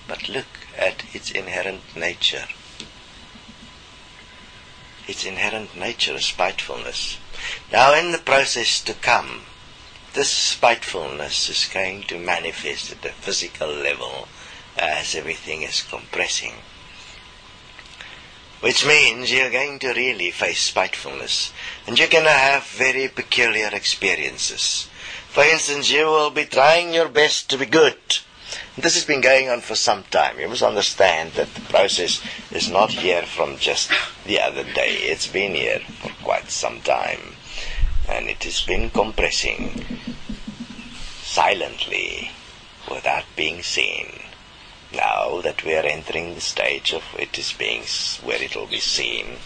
but look at its inherent nature. Its inherent nature is spitefulness. Now in the process to come, this spitefulness is going to manifest at a physical level as everything is compressing. Which means you're going to really face spitefulness. And you're going to have very peculiar experiences. For instance, you will be trying your best to be good. This has been going on for some time. You must understand that the process is not here from just the other day. It's been here for quite some time. And it has been compressing silently without being seen. Now that we are entering the stage of it is being where it will be seen,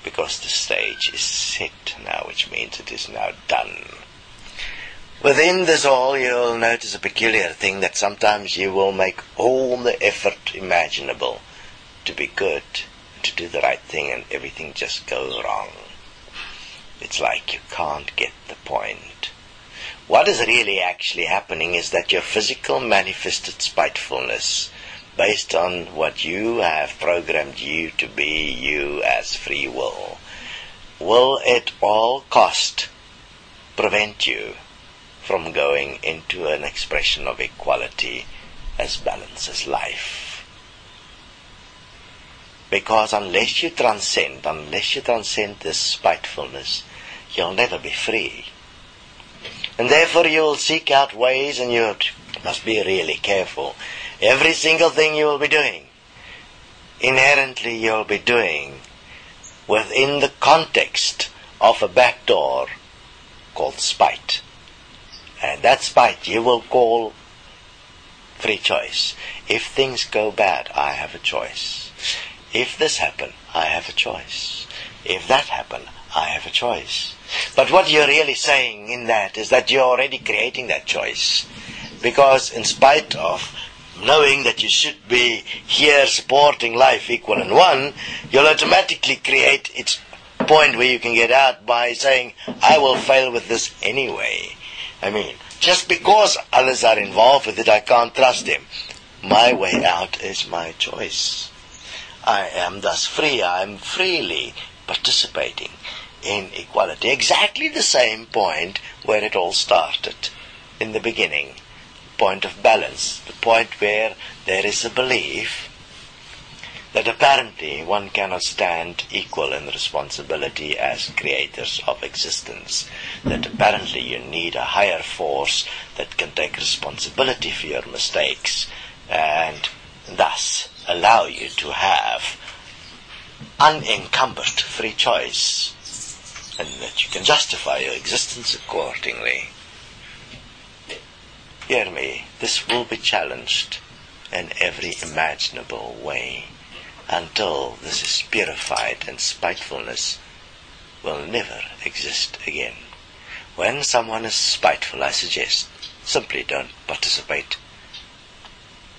because the stage is set now, which means it is now done. Within this all, you will notice a peculiar thing, that sometimes you will make all the effort imaginable to be good, to do the right thing, and everything just goes wrong. It's like you can't get the point. What is really actually happening is that your physical manifested spitefulness, based on what you have programmed you to be, you as free will at all cost prevent you from going into an expression of equality as balance as life. Because unless you transcend this spitefulness, you'll never be free. And therefore you will seek out ways, and you must be really careful. Every single thing you will be doing, inherently you'll be doing within the context of a back door called spite. And that spite you will call free choice. If things go bad, I have a choice. If this happen, I have a choice. If that happen, I have a choice. But what you're really saying in that is that you're already creating that choice. Because in spite of knowing that you should be here supporting life equal and one, you'll automatically create its point where you can get out by saying, I will fail with this anyway. I mean, just because others are involved with it, I can't trust them. My way out is my choice. I am thus free. I am freely participating in equality. Exactly the same point where it all started in the beginning. Point of balance. The point where there is a belief that apparently one cannot stand equal in responsibility as creators of existence. That apparently you need a higher force that can take responsibility for your mistakes and thus allow you to have unencumbered free choice, and that you can justify your existence accordingly. Hear me, this will be challenged in every imaginable way until this is purified, and spitefulness will never exist again. When someone is spiteful, I suggest, simply don't participate.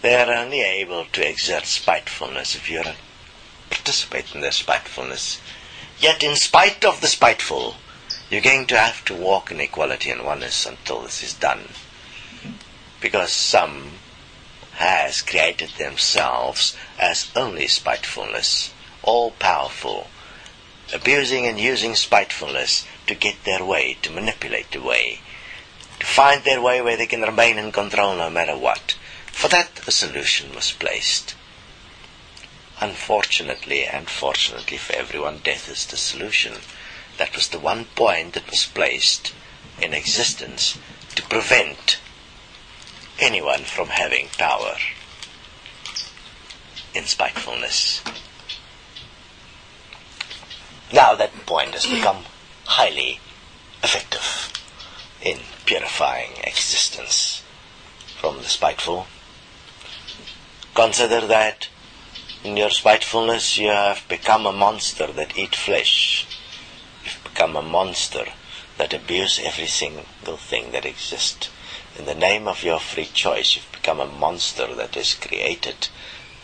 They are only able to exert spitefulness if you participate in their spitefulness. Yet in spite of the spiteful, you're going to have to walk in equality and oneness until this is done. Because some has created themselves as only spitefulness, all-powerful, abusing and using spitefulness to get their way, to manipulate the way, to find their way where they can remain in control no matter what. For that, a solution was placed. Unfortunately and fortunately for everyone, death is the solution. That was the one point that was placed in existence to prevent anyone from having power in spitefulness. Now that point has become highly effective in purifying existence from the spiteful. Consider that in your spitefulness you have become a monster that eats flesh. You've become a monster that abuses every single thing that exists. In the name of your free choice, you've become a monster that has created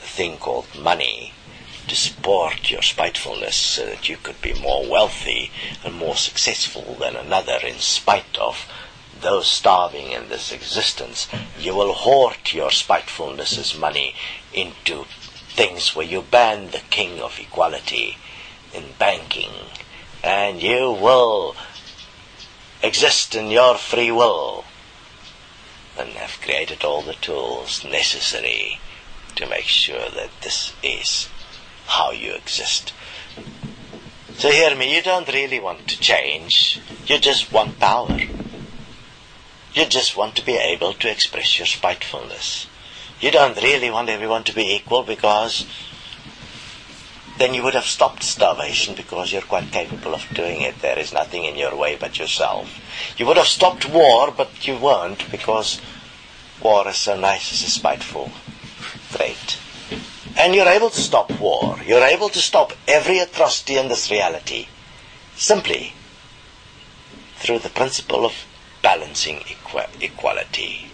a thing called money to support your spitefulness so that you could be more wealthy and more successful than another in spite of those starving in this existence, you will hoard your spitefulness as money into things where you ban the king of equality in banking, and you will exist in your free will and have created all the tools necessary to make sure that this is how you exist. So hear me, you don't really want to change, you just want power. You just want to be able to express your spitefulness. You don't really want everyone to be equal, because then you would have stopped starvation, because you're quite capable of doing it. There is nothing in your way but yourself. You would have stopped war, but you weren't, because war is so nice as a spiteful trait. And you're able to stop war. You're able to stop every atrocity in this reality simply through the principle of balancing equality,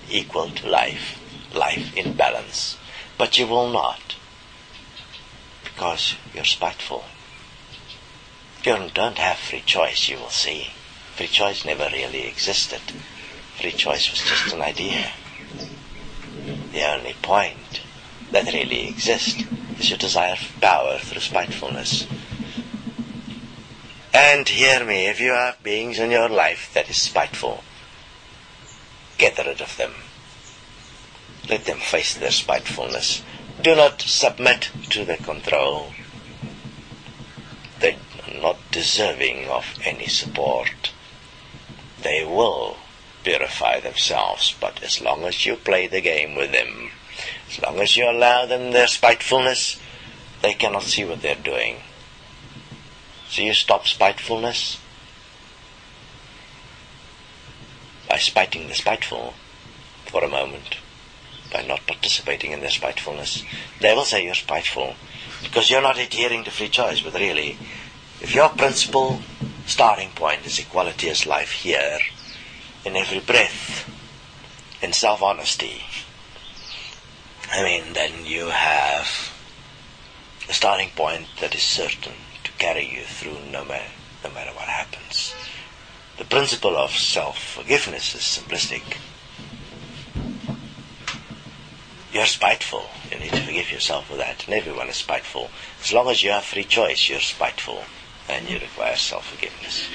equal to life, life in balance. But you will not, because you're spiteful. You don't have free choice, you will see. Free choice never really existed. Free choice was just an idea. The only point that really exists is your desire for power through spitefulness. And hear me, if you have beings in your life that is spiteful, get rid of them. Let them face their spitefulness. Do not submit to their control. They are not deserving of any support. They will purify themselves, but as long as you play the game with them, as long as you allow them their spitefulness, they cannot see what they're doing. So you stop spitefulness by spiting the spiteful for a moment, by not participating in their spitefulness. They will say you're spiteful because you're not adhering to free choice, but really, if your principal starting point is equality as life here, in every breath, in self-honesty, then you have a starting point that is certain to carry you through no matter what happens. The principle of self-forgiveness is simplistic. You're spiteful. You need to forgive yourself for that. And everyone is spiteful. As long as you have free choice, you're spiteful. And you require self-forgiveness.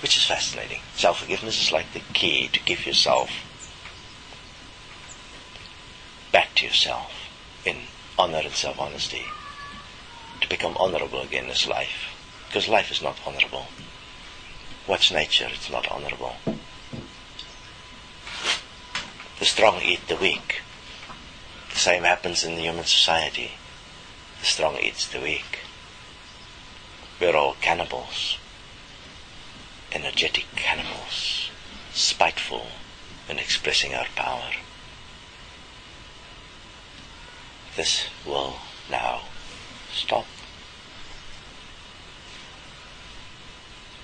Which is fascinating. Self-forgiveness is like the key to give yourself back to yourself in honor and self-honesty. To become honorable again is life. Because life is not honorable. What's nature? It's not honorable. The strong eat the weak. The same happens in the human society. The strong eats the weak. We're all cannibals. Energetic cannibals. Spiteful in expressing our power. This will now stop.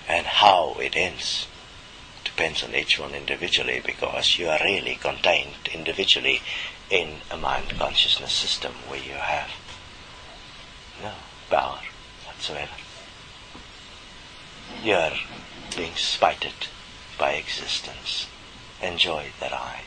And how it ends depends on each one individually, because you are really contained individually in a mind consciousness system where you have no power whatsoever. You are being spited by existence. Enjoy the ride.